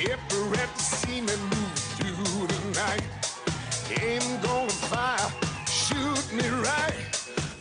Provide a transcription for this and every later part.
If you're ready to see me move through the night, aim gonna fire, shoot me right.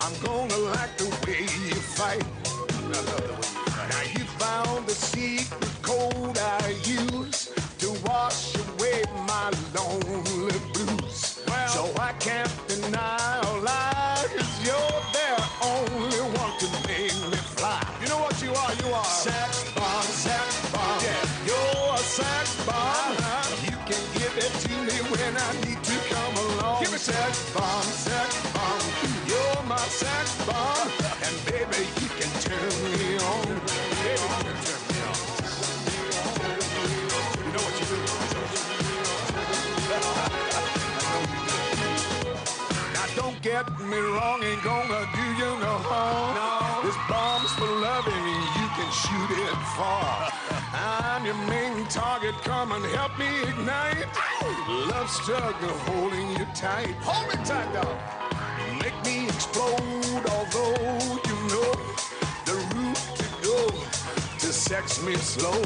I'm gonna like the way you fight. I love the way you fight. Now you found the secret code I use to wash away my lonely blues. Well, so I can't deny or lie, 'cause you're the only one to make me fly. You know what you are? You are sex bomb, sex bomb. Yeah, you're a sex bomb. You can give it to me when I need to come along. Give me sex bomb, sex bomb. You're my sex bomb, and baby you can turn me on. Baby, you can turn me on. You know what you do? Now don't get me wrong, ain't gonna do you no harm. No. This bomb's for loving, you can shoot it far. I'm your main target, come and help me ignite. Love struggle holding you tight. Hold me tight, dog. Make me explode, although you know the route to go to sex me slow.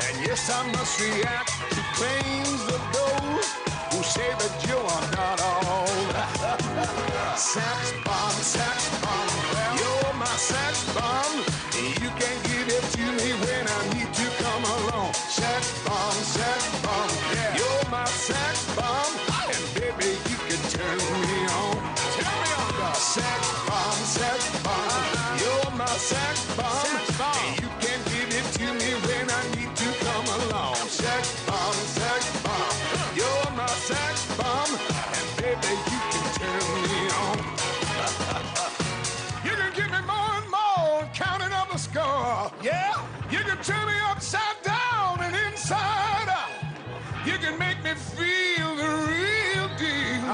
And yes, I must react to claims of those who say that you are not all. Sex bomb, you're my sex bomb. You can give it to me when I need to come along. Sex bomb, yeah. You're my sex bomb, and baby you can turn me on. Turn me on, dog. Sex bomb, you're my sex bomb. You can give it to me when I need to come along. Sex bomb, you're my sex bomb, and baby you can turn me on. You can give me more and more, counting up a score. Yeah, you can turn me upside down and inside out. You can make me feel the real deal,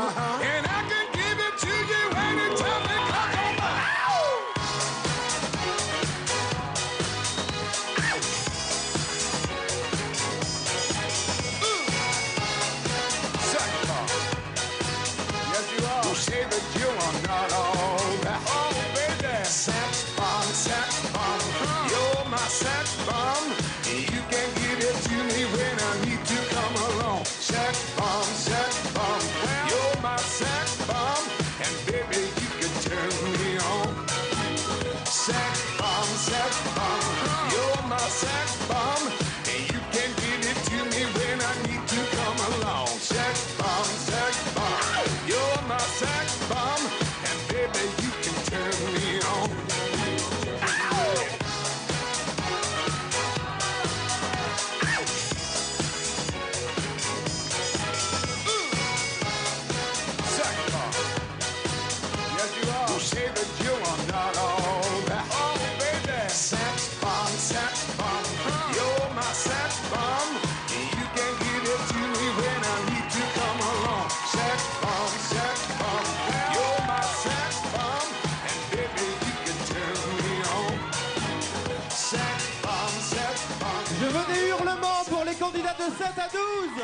and I can give it to you anytime they come on. Yes, you are. Who say that you are not all that? Oh, baby. Sex bomb, you're my sex bomb. You can give it to me when I need to come along. Sex bomb, you're my sex bomb, and baby you can turn me on. Sex bomb, you're my sex bomb, and you can give it to me when I need to come along. Sex bomb, you're my sex bomb, and baby you can turn me on. Who say that you are not all that? Oh, baby. Sex bomb, you're my sex bomb. You can give it to me when I need to come along. Sex bomb, you're my sex bomb, and baby you can turn me on. Sex bomb. Je veux des hurlements pour les candidats de 7 à 12.